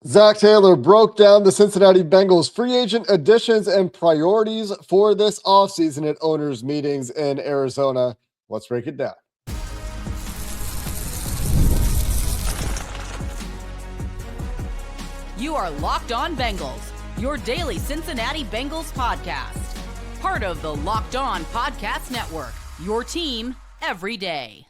Zac Taylor broke down the Cincinnati Bengals free agent additions and priorities for this offseason at owners' meetings in Arizona. Let's break it down. You are Locked On Bengals, your daily Cincinnati Bengals podcast. Part of the Locked On Podcast Network, your team every day.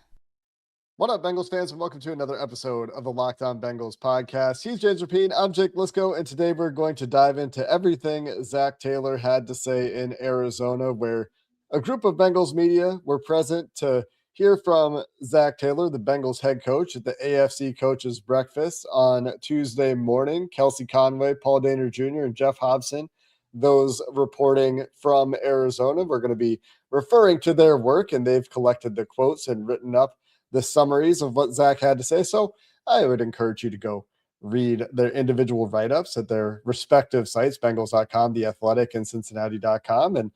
What up, Bengals fans, and welcome to another episode of the Locked On Bengals podcast. He's James Rapien, I'm Jake Liscow, and today we're going to dive into everything Zac Taylor had to say in Arizona, where a group of Bengals media were present to hear from Zac Taylor, the Bengals head coach, at the AFC Coaches Breakfast on Tuesday morning. Kelsey Conway, Paul Dehner Jr., and Jeff Hobson, those reporting from Arizona. We're going to be referring to their work, and they've collected the quotes and written up the summaries of what Zac had to say. So I would encourage you to go read their individual write-ups at their respective sites, Bengals.com, The Athletic, and Cincinnati.com, and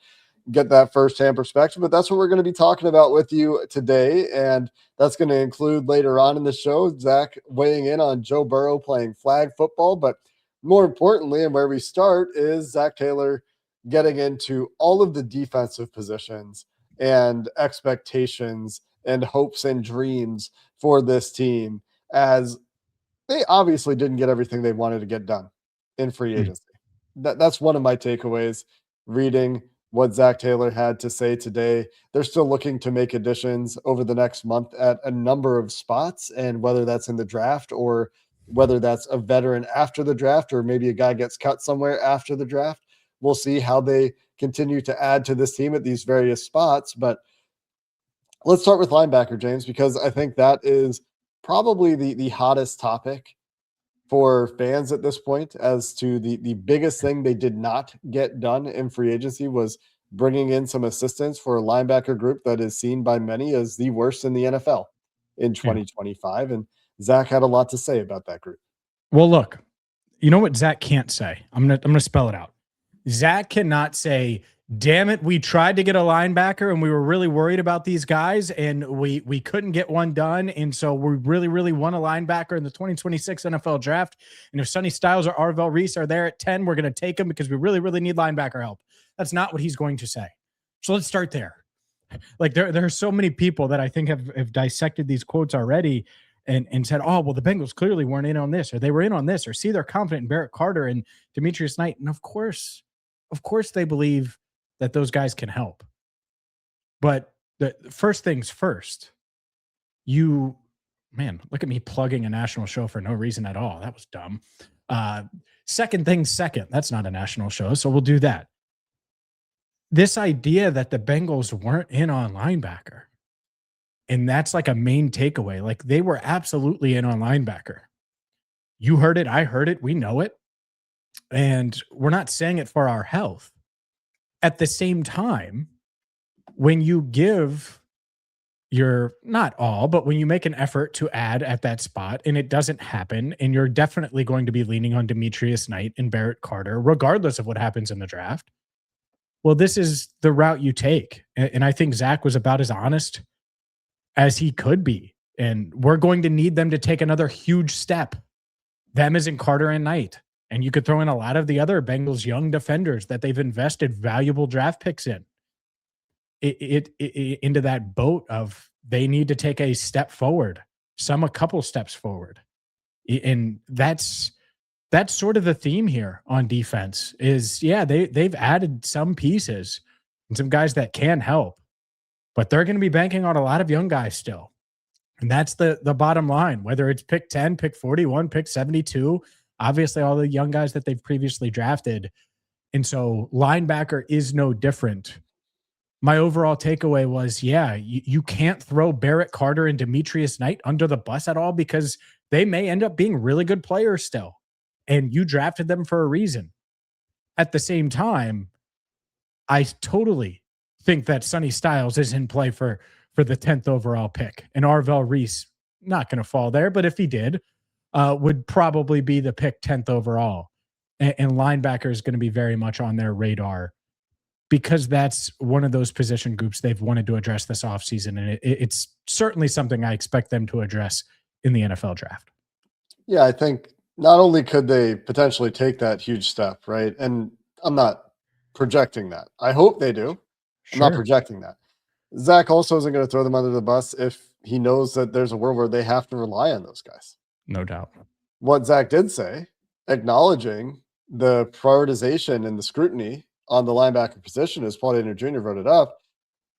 get that firsthand perspective. But that's what we're going to be talking about with you today. And that's going to include later on in the show, Zac weighing in on Joe Burrow playing flag football. But more importantly, and where we start, is Zac Taylor getting into all of the defensive positions and expectations and hopes and dreams for this team, as they obviously didn't get everything they wanted to get done in free agency. That's one of my takeaways reading what Zac Taylor had to say today. They're still looking to make additions over the next month at a number of spots, and whether that's in the draft or whether that's a veteran after the draft, or maybe a guy gets cut somewhere after the draft, we'll see how they continue to add to this team at these various spots. But let's start with linebacker, James, because I think that is probably the hottest topic for fans at this point, as to the biggest thing they did not get done in free agency was bringing in some assistance for a linebacker group that is seen by many as the worst in the NFL in 2025. And Zac had a lot to say about that group. Well, look, you know what Zac can't say? I'm gonna spell it out. Zac cannot say, damn it, we tried to get a linebacker and we were really worried about these guys and we couldn't get one done. And so we really want a linebacker in the 2026 NFL draft. And if Sonny Styles or Arvell Reese are there at 10, we're going to take them because we really need linebacker help. That's not what he's going to say. So let's start there. Like there are so many people that I think have dissected these quotes already and said, oh, well, the Bengals clearly weren't in on this, or they were in on this, or see, they're confident in Barrett Carter and Demetrius Knight. And of course they believe that those guys can help. But the first things first, look at me plugging a national show for no reason at all. That was dumb. Second things second, that's not a national show, so we'll do that. This idea that the Bengals weren't in on linebacker, and that's like a main takeaway. Like, they were absolutely in on linebacker. You heard it, I heard it, we know it. And we're not saying it for our health. At the same time, when you give not all, but when you make an effort to add at that spot and it doesn't happen, and you're definitely going to be leaning on Demetrius Knight and Barrett Carter, regardless of what happens in the draft, well, this is the route you take. And I think Zac was about as honest as he could be. And we're going to need them to take another huge step. Them as in Carter and Knight. And you could throw in a lot of the other Bengals young defenders that they've invested valuable draft picks in. Into that boat of they need to take a step forward, a couple steps forward. And that's sort of the theme here on defense is, they've added some pieces and some guys that can help, but they're going to be banking on a lot of young guys still. And that's the bottom line, whether it's pick 10, pick 41, pick 72, obviously all the young guys that they've previously drafted. And so linebacker is no different. My overall takeaway was, you can't throw Barrett Carter and Demetrius Knight under the bus at all, because they may end up being really good players still. And you drafted them for a reason. At the same time, I totally think that Sonny Styles is in play for the 10th overall pick. And Arvell Reese, not going to fall there, but if he did, would probably be the pick 10th overall. And linebacker is going to be very much on their radar, because that's one of those position groups they've wanted to address this offseason. And it's certainly something I expect them to address in the NFL draft. Yeah, I think not only could they potentially take that huge step, right? And I'm not projecting that. I hope they do. I'm not Sure. projecting that. Zach also isn't going to throw them under the bus if he knows that there's a world where they have to rely on those guys. No doubt. What Zach did say, acknowledging the prioritization and the scrutiny on the linebacker position, as Paul Daniel Jr. wrote it up,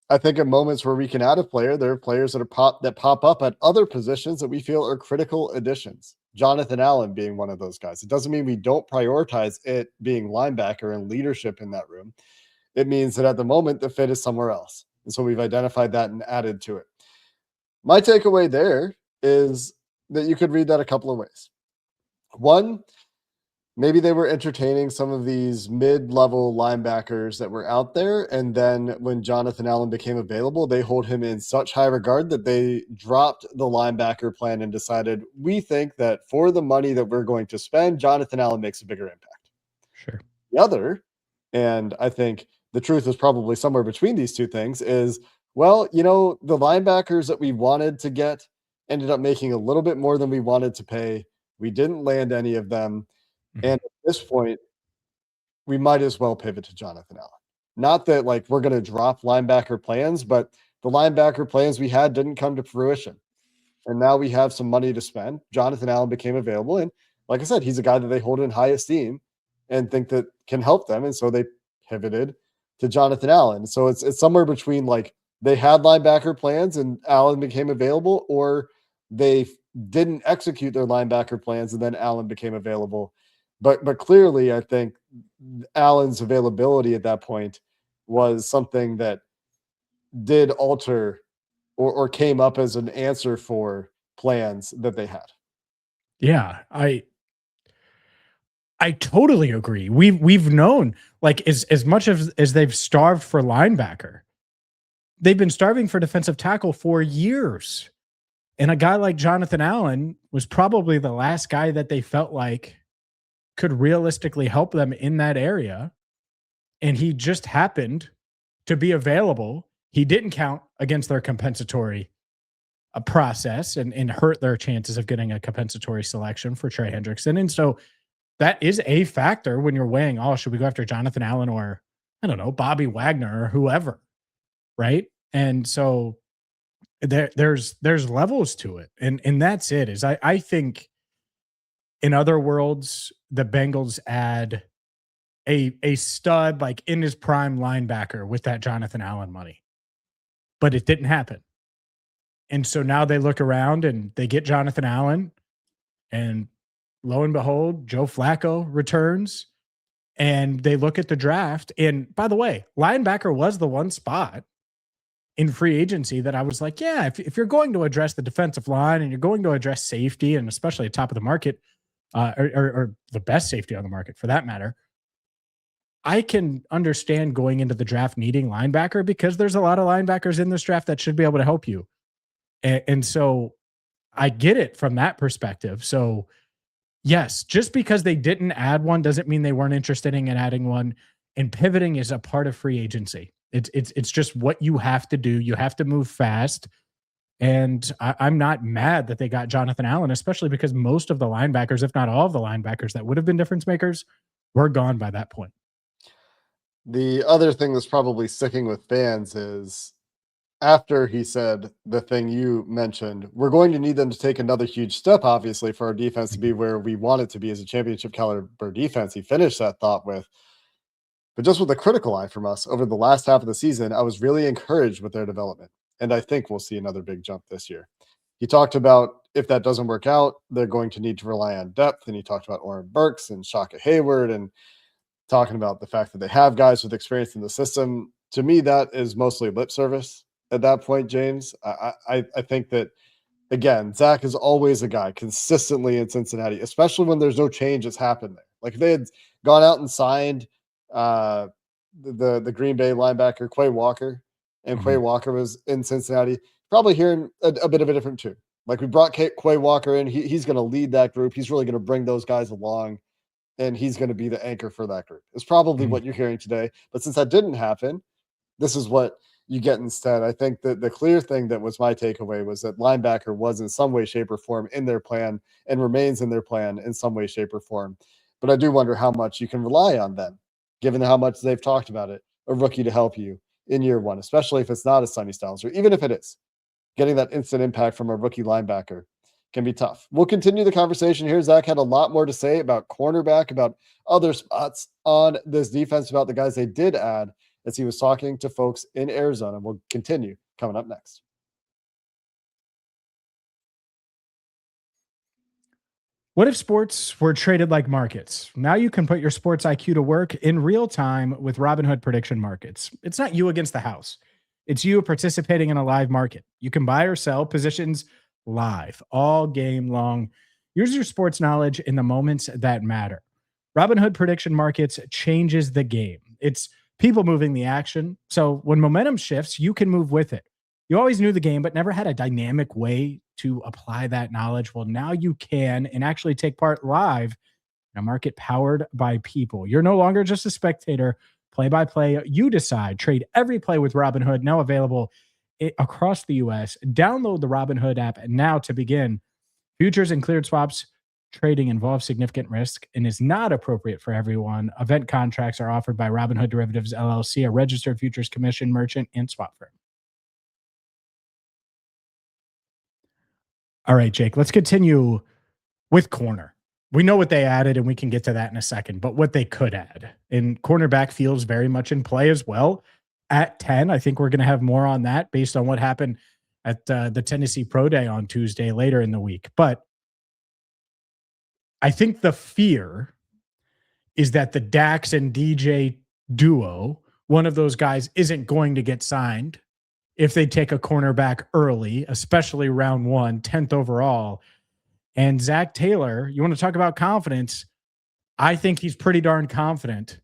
I think in moments where we can add a player, there are players that pop up at other positions that we feel are critical additions. Jonathan Allen being one of those guys. It doesn't mean we don't prioritize it being linebacker and leadership in that room. It means that at the moment the fit is somewhere else. And so we've identified that and added to it. My takeaway there is that you could read that a couple of ways. One, maybe they were entertaining some of these mid-level linebackers that were out there. And then when Jonathan Allen became available, they hold him in such high regard that they dropped the linebacker plan and decided, we think that for the money that we're going to spend, Jonathan Allen makes a bigger impact. Sure. The other, and I think the truth is probably somewhere between these two things, is, well, the linebackers that we wanted to get ended up making a little bit more than we wanted to pay. We didn't land any of them. Mm-hmm. And at this point, we might as well pivot to Jonathan Allen. Not that we're going to drop linebacker plans, but the linebacker plans we had didn't come to fruition. And now we have some money to spend. Jonathan Allen became available. And like I said, he's a guy that they hold in high esteem and think that can help them. And so they pivoted to Jonathan Allen. So it's somewhere between they had linebacker plans and Allen became available, or they didn't execute their linebacker plans and then Allen became available. But clearly, I think Allen's availability at that point was something that did alter or came up as an answer for plans that they had. Yeah, I totally agree. We've known, as much as they've starved for linebacker, they've been starving for defensive tackle for years. And a guy like Jonathan Allen was probably the last guy that they felt like could realistically help them in that area. And he just happened to be available. He didn't count against their compensatory process and hurt their chances of getting a compensatory selection for Trey Hendrickson. And so that is a factor when you're weighing, should we go after Jonathan Allen or, I don't know, Bobby Wagner or whoever, right? And so there's levels to it. And that's it. Is I think in other worlds, the Bengals add a stud in his prime linebacker with that Jonathan Allen money. But it didn't happen. And so now they look around and they get Jonathan Allen, and lo and behold, Joe Flacco returns, and they look at the draft. And by the way, linebacker was the one spot in free agency that I was like, yeah, if you're going to address the defensive line and you're going to address safety, and especially at top of the market, or the best safety on the market for that matter, I can understand going into the draft needing linebacker because there's a lot of linebackers in this draft that should be able to help you. And so I get it from that perspective. So yes, just because they didn't add one doesn't mean they weren't interested in adding one. And pivoting is a part of free agency. It's just what you have to do. You have to move fast. And I'm not mad that they got Jonathan Allen, especially because most of the linebackers, if not all of the linebackers that would have been difference makers, were gone by that point. The other thing that's probably sticking with fans is after he said the thing you mentioned, we're going to need them to take another huge step, obviously, for our defense to be where we want it to be as a championship caliber defense. He finished that thought with, but just with a critical eye from us over the last half of the season, I was really encouraged with their development. And I think we'll see another big jump this year. He talked about if that doesn't work out, they're going to need to rely on depth. And he talked about Oren Burks and Shaka Hayward and talking about the fact that they have guys with experience in the system. To me, that is mostly lip service at that point, James. I think that, again, Zach is always a guy consistently in Cincinnati, especially when there's no change that's happened there. If they had gone out and signed the Green Bay linebacker Quay Walker, and Quay Walker was in Cincinnati, probably hearing a bit of a different tune. We brought Quay Walker in. He's going to lead that group. He's really going to bring those guys along, and he's going to be the anchor for that group. It's probably what you're hearing today. But since that didn't happen, this is what you get instead. I think that the clear thing that was my takeaway was that linebacker was in some way, shape, or form in their plan and remains in their plan in some way, shape, or form. But I do wonder how much you can rely on them, given how much they've talked about it, a rookie to help you in year one, especially if it's not a Sonny Styles, or even if it is. Getting that instant impact from a rookie linebacker can be tough. We'll continue the conversation here. Zach had a lot more to say about cornerback, about other spots on this defense, about the guys they did add as he was talking to folks in Arizona. We'll continue coming up next. What if sports were traded like markets? Now you can put your sports IQ to work in real time with Robinhood prediction markets. It's not you against the house. It's you participating in a live market. You can buy or sell positions live all game long. Use your sports knowledge in the moments that matter. Robinhood prediction markets changes the game. It's people moving the action. So when momentum shifts, you can move with it. You always knew the game, but never had a dynamic way to apply that knowledge. Well, now you can and actually take part live in a market powered by people. You're no longer just a spectator. Play by play, you decide. Trade every play with Robinhood, now available across the U.S. Download the Robinhood app now to begin. Futures and cleared swaps trading involves significant risk and is not appropriate for everyone. Event contracts are offered by Robinhood Derivatives LLC, a registered futures commission merchant and swap firm. All right, Jake, let's continue with corner. We know what they added, and we can get to that in a second, but what they could add. And cornerback feels very much in play as well at 10. I think we're going to have more on that based on what happened at the Tennessee Pro Day on Tuesday later in the week. But I think the fear is that the Dax and DJ duo, one of those guys isn't going to get signed if they take a cornerback early, especially round 1, 10th overall. And Zac Taylor, you want to talk about confidence? I think he's pretty darn confident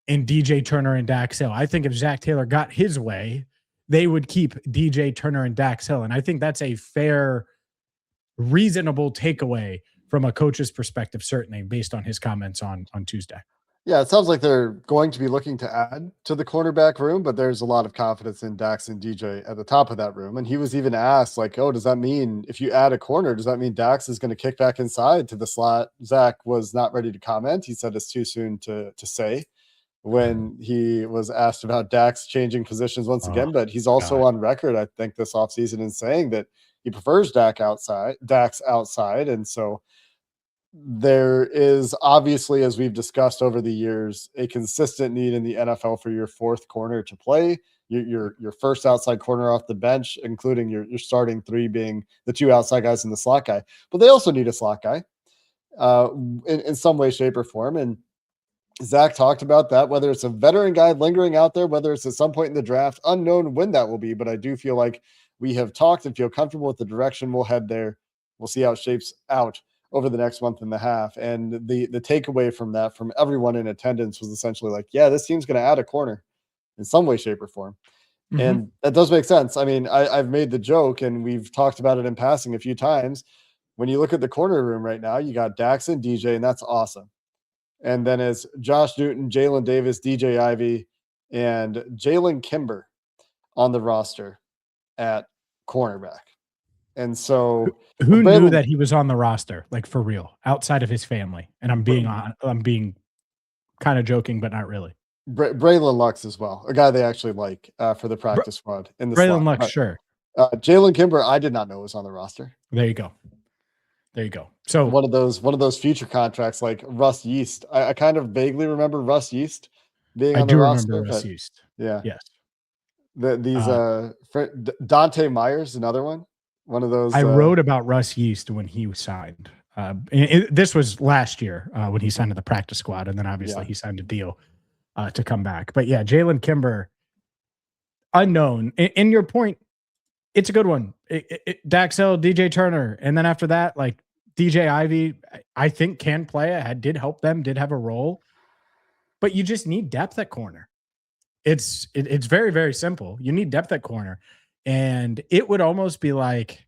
in DJ Turner and Dax Hill. I think if Zac Taylor got his way, they would keep DJ Turner and Dax Hill. And I think that's a fair, reasonable takeaway from a coach's perspective, certainly based on his comments on Tuesday. Yeah, it sounds like they're going to be looking to add to the cornerback room, but there's a lot of confidence in Dax and DJ at the top of that room. And he was even asked, like, oh, does that mean if you add a corner, does that mean Dax is going to kick back inside to the slot? Zach was not ready to comment. He said it's too soon to say when he was asked about Dax changing positions once again. But he's also on record, I think, this offseason in saying that he prefers Dax outside. And so there is obviously, as we've discussed over the years, a consistent need in the NFL for your fourth corner to play, your first outside corner off the bench, including your starting 3 being the 2 outside guys and the slot guy. But they also need a slot guy in some way, shape, or form. And Zach talked about that, whether it's a veteran guy lingering out there, whether it's at some point in the draft, unknown when that will be. But I do feel like we have talked and feel comfortable with the direction we'll head there. We'll see how it shapes out over the next month and a half. And the takeaway from that, from everyone in attendance, was essentially like, yeah, this team's going to add a corner in some way, shape, or form. Mm-hmm. And that does make sense. I mean, I've made the joke, and we've talked about it in passing a few times. When you look at the corner room right now, you got Dax and DJ, and that's awesome. And then it's Josh Newton, Jalen Davis, DJ Ivey, and Jalen Kimber on the roster at cornerback. And so who knew that he was on the roster, like for real, outside of his family? And I'm being kind of joking, but not really. Braylon Lux as well, a guy they actually like for the practice squad in the Braylon Lux, sure. Jalen Kimber, I did not know was on the roster. There you go. So one of those future contracts like Russ Yeast. I kind of vaguely remember Russ Yeast being on the roster. I do remember Russ Yeast. Yeah. Yes. Dante Myers, another one. One of those. I wrote about Russ Yeast when he was signed. This was last year when he signed to the practice squad, and then obviously he signed a deal to come back. But yeah, Jalen Kimber, unknown. In your point, it's a good one. Dax Hill, DJ Turner, and then after that, like DJ Ivey, I think can play. Did help them, did have a role, but you just need depth at corner. It's very, very simple. You need depth at corner. And it would almost be like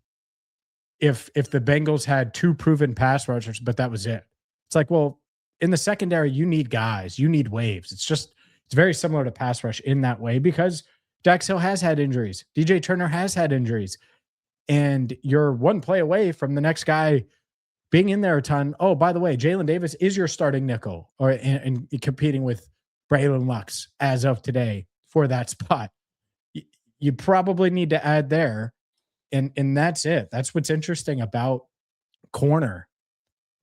if the Bengals had 2 proven pass rushers, but that was it. It's like, well, in the secondary, you need guys, you need waves. It's very similar to pass rush in that way, because Dax Hill has had injuries. DJ Turner has had injuries. And you're one play away from the next guy being in there a ton. Oh, by the way, Jalen Davis is your starting nickel and competing with Braylon Lux as of today for that spot. You probably need to add there. And that's it. That's what's interesting about corner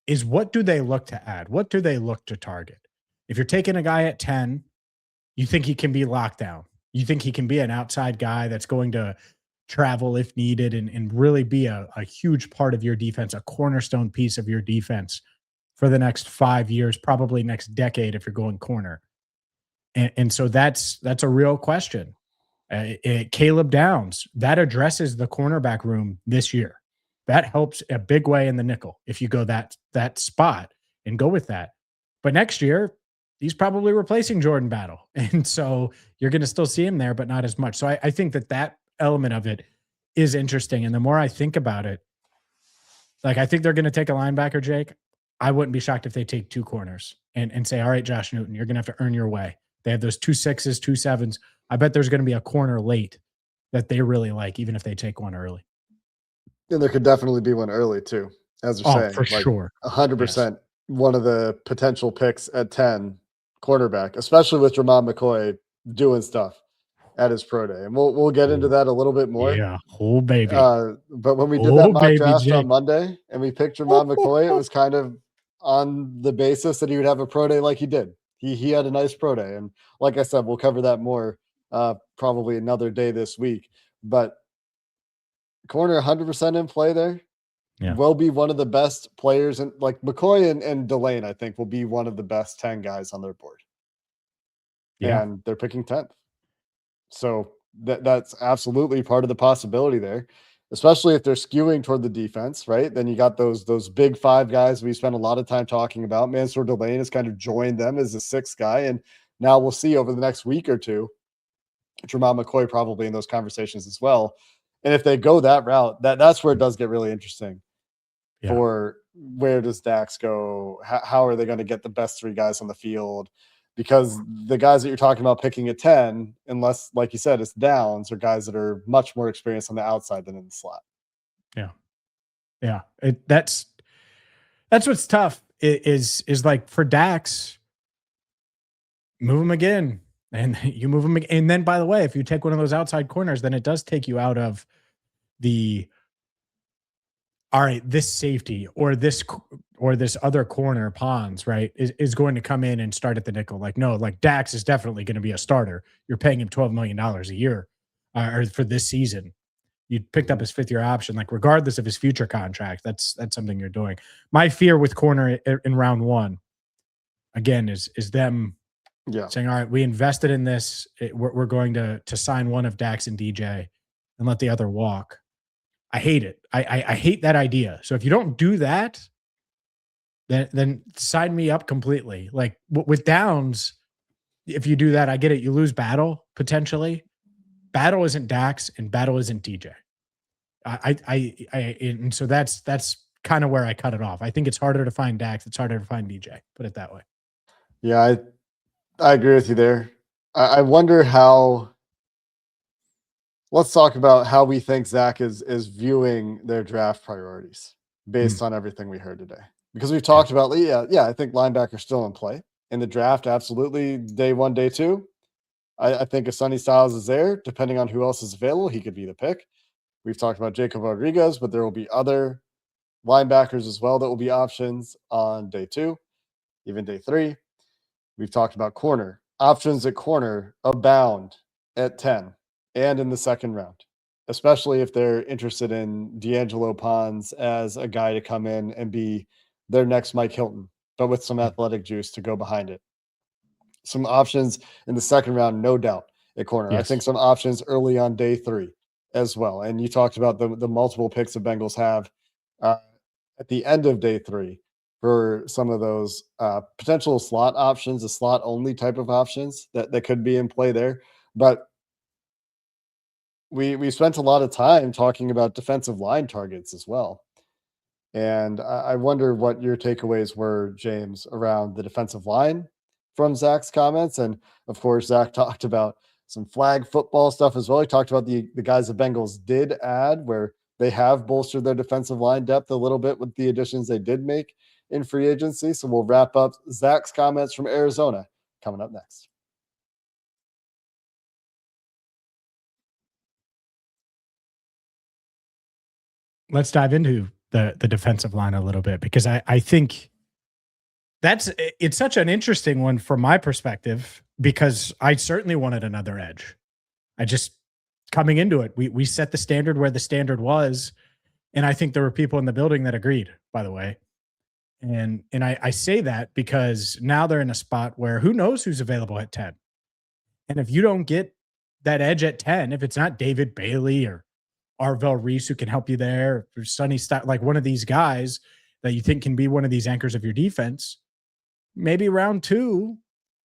is what do they look to add? What do they look to target? If you're taking a guy at 10, you think he can be locked down. You think he can be an outside guy that's going to travel if needed and really be a huge part of your defense, a cornerstone piece of your defense for the next 5 years, probably next decade if you're going corner. And so that's a real question. Caleb Downs, that addresses the cornerback room this year. That helps a big way in the nickel if you go that spot and go with that. But next year, he's probably replacing Jordan Battle. And so you're going to still see him there, but not as much. So I think that element of it is interesting. And the more I think about it, like I think they're going to take a linebacker, Jake. I wouldn't be shocked if they take 2 corners and say, all right, Josh Newton, you're going to have to earn your way. They have those 2 6s, 2 7s. I bet there's going to be a corner late that they really like, even if they take one early. And there could definitely be one early too, as you're saying. For sure. 100%. Yes. One of the potential picks at 10, cornerback, especially with Jermon McCoy doing stuff at his pro day. And we'll get into that a little bit more. Yeah. Oh, baby. But when we did that mock draft on Monday and we picked Jermon McCoy, it was kind of on the basis that he would have a pro day like he did. He had a nice pro day. And like I said, we'll cover that more probably another day this week. But corner 100% in play there. Yeah. Will be one of the best players. And like McCoy and Delane, I think, will be one of the best 10 guys on their board. Yeah. And they're picking 10th. So that's absolutely part of the possibility there, especially if they're skewing toward the defense, right? Then you got those big 5 guys we spent a lot of time talking about. Mansour Delane has kind of joined them as a 6th guy. And now we'll see over the next week or two, Jermon McCoy probably in those conversations as well. And if they go that route, that's where it does get really interesting. Yeah. For where does Dax go? How are they going to get the best 3 guys on the field? Because the guys that you're talking about picking at 10, unless, like you said, it's Downs, are guys that are much more experienced on the outside than in the slot. Yeah. Yeah. That's what's tough is like for Dax, move him again. And you move him. And then, by the way, if you take one of those outside corners, then it does take you out of all right, this safety or this other corner, Pons, right, is going to come in and start at the nickel. Like, no, like Dax is definitely going to be a starter. You're paying him $12 million a year or for this season. You picked up his 5th-year option, like regardless of his future contract. That's something you're doing. My fear with corner in round 1, again, is them saying, all right, we invested in this. We're going to sign one of Dax and DJ and let the other walk. I hate it. I hate that idea. So if you don't do that, then sign me up completely. Like with Downs, if you do that, I get it. You lose Battle potentially. Battle isn't Dax and Battle isn't DJ. And so that's kind of where I cut it off. I think it's harder to find Dax. It's harder to find DJ. Put it that way. Yeah, I agree with you there. I wonder how. Let's talk about how we think Zach is viewing their draft priorities based on everything we heard today. Because we've talked about, I think linebacker's still in play. In the draft, absolutely, day 1, day 2. I think if Sonny Styles is there, depending on who else is available, he could be the pick. We've talked about Jacob Rodriguez, but there will be other linebackers as well that will be options on day 2, even day 3. We've talked about corner. Options at corner abound at 10. And in the 2nd round, especially if they're interested in D'Angelo Pons as a guy to come in and be their next Mike Hilton, but with some athletic juice to go behind it. Some options in the 2nd round, no doubt, at corner. Yes. I think some options early on day 3 as well. And you talked about the multiple picks the Bengals have at the end of day 3 for some of those potential slot options, the slot-only type of options that could be in play there. But we spent a lot of time talking about defensive line targets as well. And I wonder what your takeaways were, James, around the defensive line from Zach's comments. And of course, Zach talked about some flag football stuff as well. He talked about the guys the Bengals did add, where they have bolstered their defensive line depth a little bit with the additions they did make in free agency. So we'll wrap up Zach's comments from Arizona coming up next. Let's dive into the defensive line a little bit, because I think it's such an interesting one from my perspective, because I certainly wanted another edge. I just, coming into it, we set the standard where the standard was, and I think there were people in the building that agreed, by the way. And I say that because now they're in a spot where who knows who's available at 10. And if you don't get that edge at 10, if it's not David Bailey or Arvell Reese who can help you there, or Sonny Stott, like one of these guys that you think can be one of these anchors of your defense, maybe round 2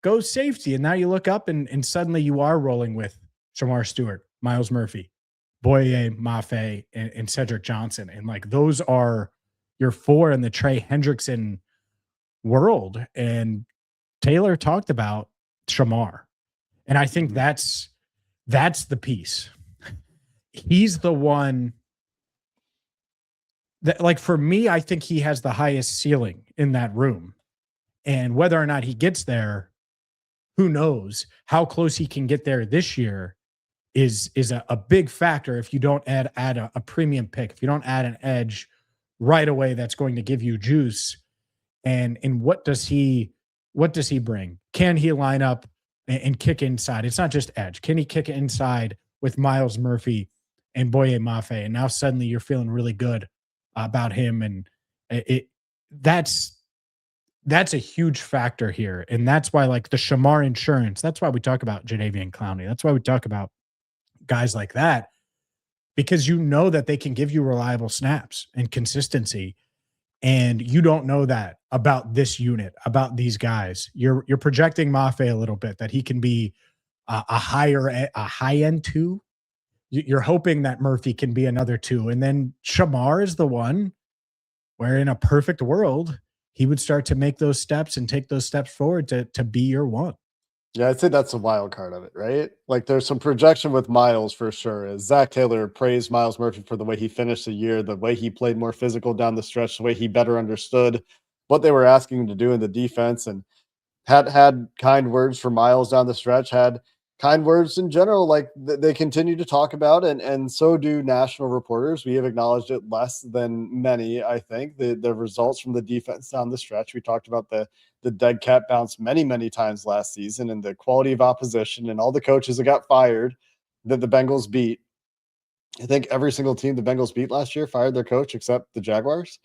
goes safety. And now you look up and suddenly you are rolling with Shamar Stewart, Myles Murphy, Boye Mafe, and Cedric Johnson. And like, those are your 4 in the Trey Hendrickson world. And Taylor talked about Shamar. And I think that's the piece. He's the one that, like, for me, I think he has the highest ceiling in that room. And whether or not he gets there, who knows? How close he can get there this year is a big factor if you don't add a premium pick, if you don't add an edge right away that's going to give you juice. And what does he bring? Can he line up and kick inside? It's not just edge. Can he kick inside with Myles Murphy and Boye Mafe? And now suddenly you're feeling really good about him. And that's a huge factor here. And that's why, like, the Shamar insurance, that's why we talk about Jadeveon Clowney. That's why we talk about guys like that, because you know that they can give you reliable snaps and consistency. And you don't know that about this unit, about these guys. You're projecting Mafe a little bit, that he can be a high end 2. You're hoping that Murphy can be another 2. And then Shamar is the one where, in a perfect world, he would start to make those steps and take those steps forward to be your 1. Yeah, I'd say that's the wild card of it, right? Like, there's some projection with Myles for sure. As Zac Taylor praised Myles Murphy for the way he finished the year, the way he played more physical down the stretch, the way he better understood what they were asking him to do in the defense, and had kind words for Myles down the stretch, had kind words in general, like they continue to talk about, and so do national reporters. We have acknowledged it less than many, I think, the results from the defense down the stretch. We talked about the dead cat bounce many times last season, and the quality of opposition and all the coaches that got fired that the Bengals beat. I think every single team the Bengals beat last year fired their coach except the Jaguars.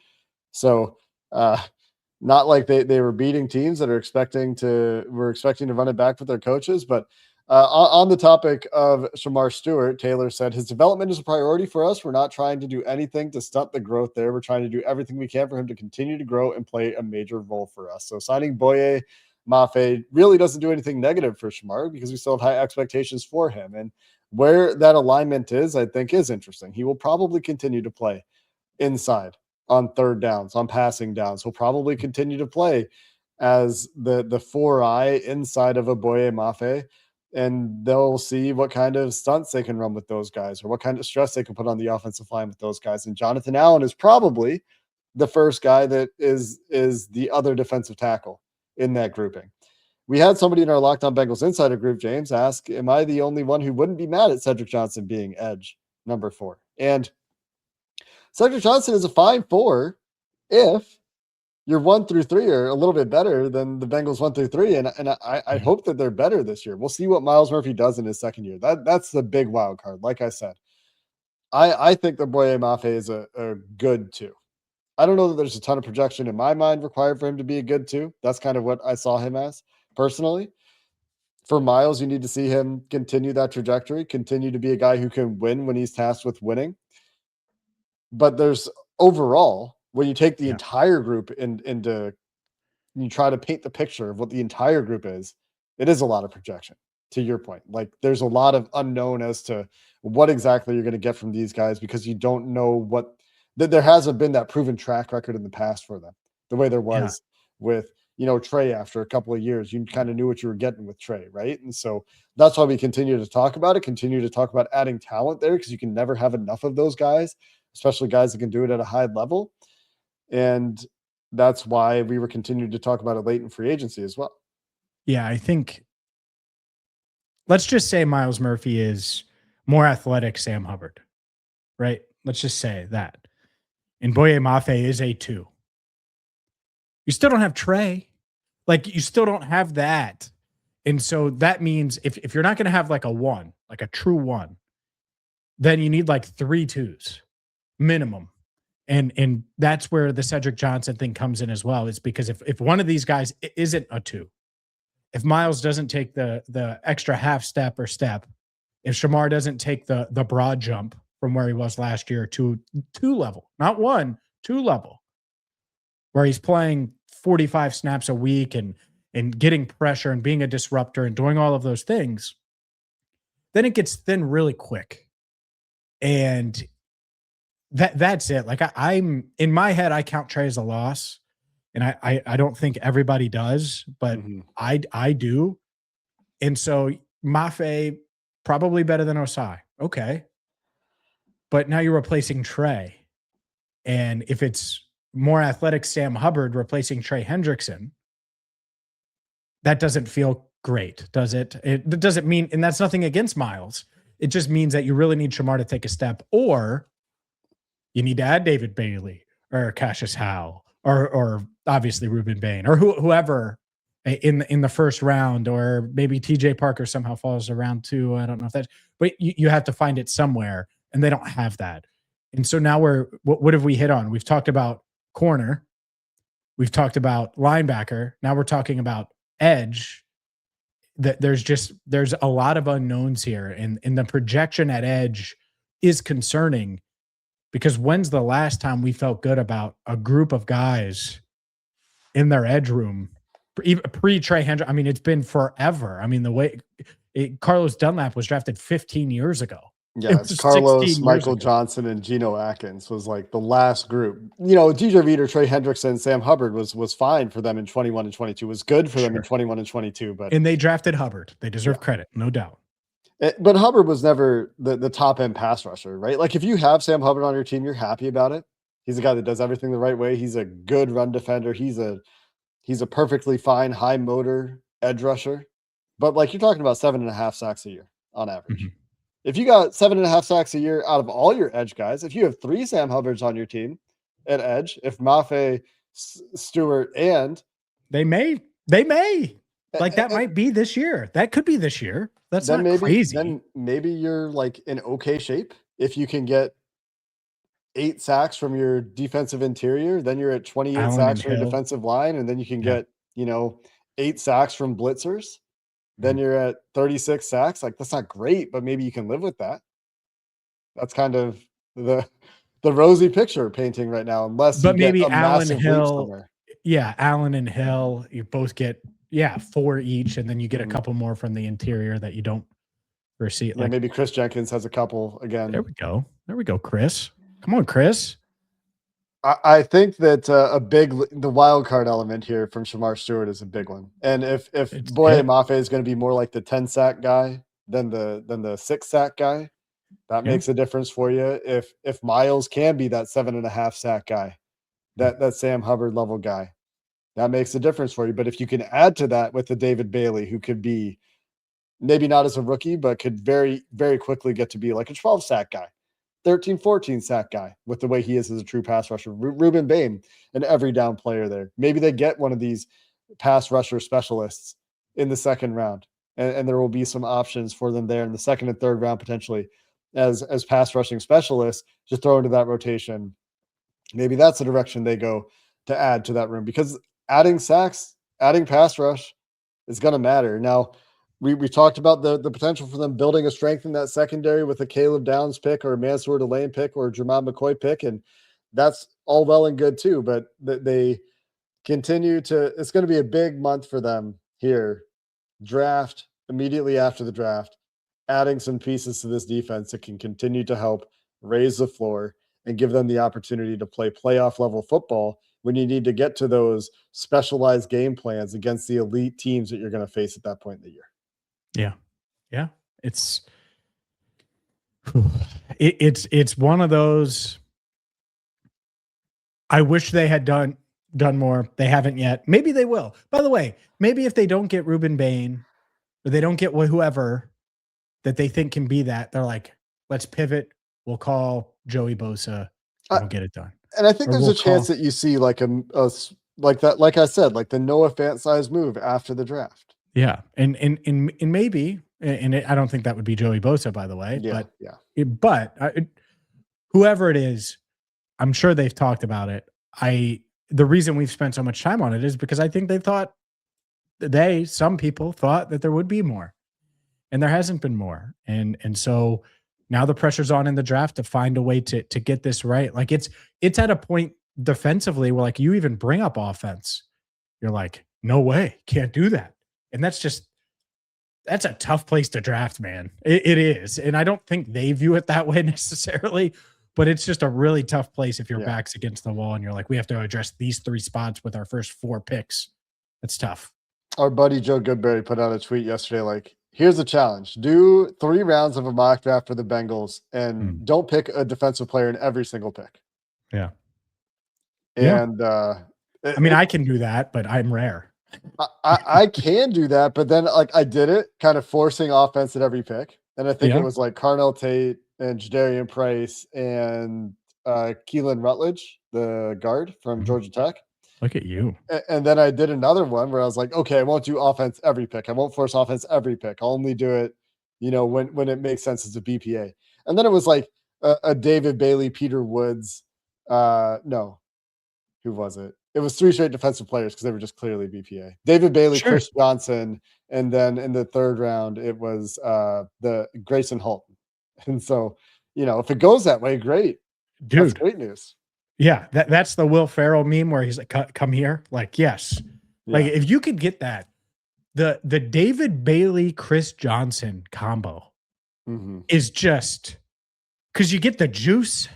So not like they were beating teams that were expecting to run it back with their coaches. But on the topic of Shamar Stewart, Taylor said his development is a priority for us. We're not trying to do anything to stunt the growth there. We're trying to do everything we can for him to continue to grow and play a major role for us. So signing Boye Mafe really doesn't do anything negative for Shamar, because we still have high expectations for him. And where that alignment is, I think, is interesting. He will probably continue to play inside on third downs, on passing downs. He'll probably continue to play as the 4-eye inside of a Boye Mafe. And they'll see what kind of stunts they can run with those guys, or what kind of stress they can put on the offensive line with those guys. And Jonathan Allen is probably the first guy that is the other defensive tackle in that grouping. We had somebody in our Locked On Bengals Insider group, James, ask, am I the only one who wouldn't be mad at Cedric Johnson being edge number 4? And Cedric Johnson is a fine 4 if your 1 through 3 are a little bit better than the Bengals 1 through 3. And I hope that they're better this year. We'll see what Myles Murphy does in his second year. That's the big wild card. Like I said, I think the Boye Mafe is a good 2. I don't know that there's a ton of projection in my mind required for him to be a good 2. That's kind of what I saw him as personally. For Myles, you need to see him continue that trajectory, continue to be a guy who can win when he's tasked with winning. But there's overall, when you take the entire group into, you try to paint the picture of what the entire group is, it is a lot of projection, to your point. Like, there's a lot of unknown as to what exactly you're going to get from these guys, because you don't know there hasn't been that proven track record in the past for them, the way there was with, Trey after a couple of years. You kind of knew what you were getting with Trey, right? And so that's why we continue to talk about it, continue to talk about adding talent there, because you can never have enough of those guys, especially guys that can do it at a high level. And that's why we were continuing to talk about it late in free agency as well. Yeah, I think let's just say Myles Murphy is more athletic Sam Hubbard, right? Let's just say that. And Boye Mafe is a 2. You still don't have Trey. Like, you still don't have that. And so that means if you're not going to have like a 1, like a true 1, then you need like 3 2s minimum. And that's where the Cedric Johnson thing comes in as well. It's because if one of these guys isn't a 2, if Myles doesn't take the extra half step or step, if Shamar doesn't take the broad jump from where he was last year to 2 level, not 1, 2 level, where he's playing 45 snaps a week and getting pressure and being a disruptor and doing all of those things, then it gets thin really quick. And that's it. Like, I'm in my head, I count Trey as a loss. And I don't think everybody does, but I do. And so Mafe probably better than Osai. Okay. But now you're replacing Trey. And if it's more athletic Sam Hubbard replacing Trey Hendrickson, that doesn't feel great, does it? It doesn't mean, and that's nothing against Myles. It just means that you really need Shamar to take a step, or you need to add David Bailey or Cassius Howe or obviously Ruben Bain or whoever in the first round, or maybe TJ Parker somehow falls around too. I don't know if that's, but you have to find it somewhere, and they don't have that. And so now what have we hit on? We've talked about corner. We've talked about linebacker. Now we're talking about edge. That there's a lot of unknowns here, and the projection at edge is concerning, because when's the last time we felt good about a group of guys in their edge room pre-Trey Hendrickson? I mean, it's been forever. I mean, the way Carlos Dunlap was drafted 15 years ago. Yeah, it's Carlos, Michael Johnson, and Geno Atkins was like the last group. DJ Reader, Trey Hendrickson, Sam Hubbard was fine for them in 21 and 22. Was good for them in 21 and 22. And they drafted Hubbard. They deserve credit, no doubt. But Hubbard was never the top end pass rusher, right? Like, if you have Sam Hubbard on your team, you're happy about it. He's a guy that does everything the right way. He's a good run defender. He's a perfectly fine high motor edge rusher. But like, you're talking about 7.5 sacks a year on average. Mm-hmm. If you got 7.5 sacks a year out of all your edge guys, if you have 3 Sam Hubbards on your team at edge, if Mafe, Stewart, and they may like that might be this year. That could be this year. That's not crazy. Then maybe you're like in okay shape. If you can get 8 sacks from your defensive interior, then you're at 28 sacks from your defensive line, and then you can get 8 sacks from blitzers. Then you're at 36 sacks. Like, that's not great, but maybe you can live with that. That's kind of the rosy picture painting right now, unless but maybe Allen Hill. Yeah, Allen and Hill, you both get 4 each, and then you get a couple more from the interior that you don't foresee. Yeah, maybe Chris Jenkins has a couple again. There we go, Chris. Come on, Chris. I think that the wild card element here from Shamar Stewart is a big one. And if Boye Mafe is going to be more like the 10 sack guy than the 6 sack guy, that makes a difference for you. If Myles can be that 7.5 sack guy, that Sam Hubbard level guy, that makes a difference for you. But if you can add to that with the David Bailey, who could be maybe not as a rookie, but could very, very quickly get to be like a 12 sack guy, 13, 14 sack guy with the way he is as a true pass rusher. Ruben Bain, an every down player there. Maybe they get one of these pass rusher specialists in the second round, and there will be some options for them there in the second and third round, potentially as pass rushing specialists, just throw into that rotation. Maybe that's the direction they go to add to that room, because adding sacks, adding pass rush is going to matter. Now, we talked about the potential for them building a strength in that secondary with a Caleb Downs pick or a Mansour Delane pick or a Jermon McCoy pick, and that's all well and good too. But they continue to. It's going to be a big month for them here. Draft immediately after the draft, adding some pieces to this defense that can continue to help raise the floor and give them the opportunity to play playoff level football when you need to get to those specialized game plans against the elite teams that you're going to face at that point in the year. Yeah. Yeah. It's one of those. I wish they had done more. They haven't yet. Maybe they will. By the way, maybe if they don't get Ruben Bain or they don't get whoever that they think can be that, they're like, let's pivot. We'll call Joey Bosa and we'll get it done. And I think there's a chance that you see like a like that, like I said, like the Noah Fant size move after the draft. Yeah. And maybe, I don't think that would be Joey Bosa, by the way, but whoever it is, I'm sure they've talked about it. The reason we've spent so much time on it is because I think some people thought that there would be more, and there hasn't been more. And so now the pressure's on in the draft to find a way to get this right. Like it's at a point defensively where like you even bring up offense, you're like, no way, can't do that. And that's a tough place to draft, man. It is. And I don't think they view it that way necessarily, but it's just a really tough place if your back's against the wall and you're like, we have to address these 3 spots with our first 4 picks. That's tough. Our buddy Joe Goodberry put out a tweet yesterday like, here's a challenge. Do 3 rounds of a mock draft for the Bengals and don't pick a defensive player in every single pick. Yeah. And I mean, I can do that, but I'm rare. I can do that, but then like I did it kind of forcing offense at every pick. And I think it was like Carnell Tate and Jadarian Price and Keelan Rutledge, the guard from Georgia Tech. Look at you. And then I did another one where I was like, okay, I won't do offense every pick. I won't force offense every pick. I'll only do it, when it makes sense as a BPA. And then it was like a David Bailey, Peter Woods. No, who was it? It was 3 straight defensive players because they were just clearly BPA. David Bailey, Chris Johnson, and then in the 3rd round, it was the Grayson Holton. And so, if it goes that way, great. Dude. That's great news. Yeah, that's the Will Ferrell meme where he's like, come here. Like, yes. Yeah. Like, if you could get that, the David Bailey, Chris Johnson combo is just because you get the juice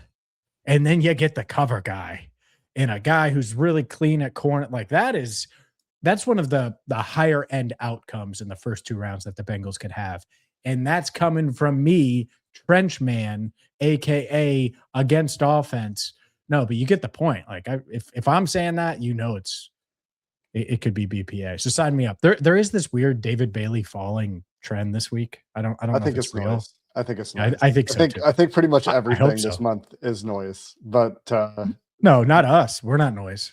and then you get the cover guy and a guy who's really clean at corner. Like, that's one of the higher end outcomes in the first 2 rounds that the Bengals could have. And that's coming from me, Trenchman, AKA against offense. No, but you get the point. Like if I'm saying that, it could be BPA. So sign me up. There is this weird David Bailey falling trend this week. I don't know if it's real. Noise. I think it's noise. I think so too. I think pretty much everything this month is noise. But no, not us. We're not noise.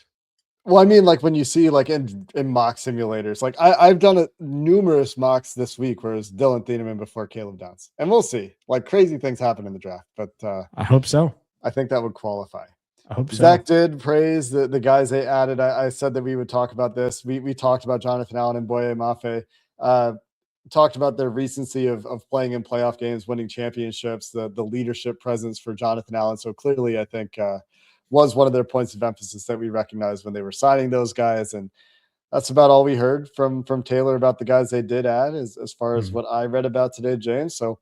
Well, I mean, like when you see like in mock simulators, like I've done numerous mocks this week where it's Dylan Thieneman before Caleb Downs. And we'll see. Like crazy things happen in the draft. But I hope so. I think that would qualify. I hope so. Zach did praise the guys they added. I said that we would talk about this. We talked about Jonathan Allen and Boye Mafe. Talked about their recency of playing in playoff games, winning championships, the leadership presence for Jonathan Allen. So clearly, I think was one of their points of emphasis that we recognized when they were signing those guys. And that's about all we heard from Taylor about the guys they did add as far as what I read about today, James. So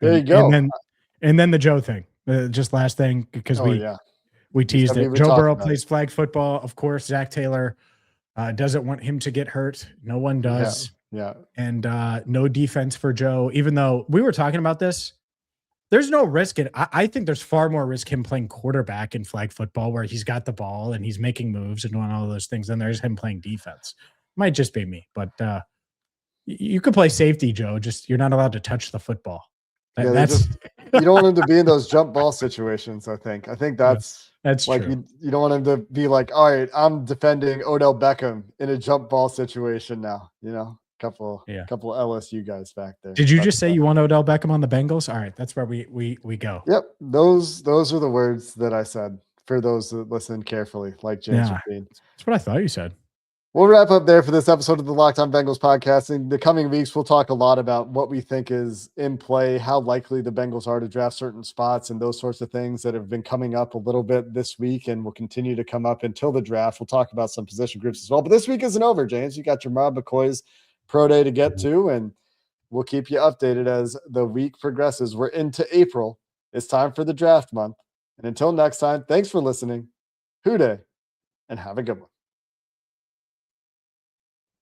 there you go. And then the Joe thing, just last thing, because we teased it. Joe Burrow plays flag football. Of course, Zac Taylor doesn't want him to get hurt. No one does. Yeah. And no defense for Joe, even though we were talking about this. There's no risk in I think there's far more risk him playing quarterback in flag football where he's got the ball and he's making moves and doing all those things than there's him playing defense. Might just be me, but you could play safety, Joe. Just you're not allowed to touch the football. That's you don't want him to be in those jump ball situations. I think that's like true. You don't want him to be like, all right, I'm defending Odell Beckham in a jump ball situation now. Couple LSU guys back there. Did you just say you want Odell Beckham on the Bengals? All right, that's where we go. Yep, those are the words that I said for those that listen carefully, like James Rapien. That's what I thought you said. We'll wrap up there for this episode of the Locked On Bengals podcast. In the coming weeks, we'll talk a lot about what we think is in play, how likely the Bengals are to draft certain spots, and those sorts of things that have been coming up a little bit this week and will continue to come up until the draft. We'll talk about some position groups as well. But this week isn't over, James. You got Jamar McCoy's Pro Day to get to, and we'll keep you updated as the week progresses. We're into April. It's time for the draft month. And until next time, thanks for listening. Hoo day. and have a good one.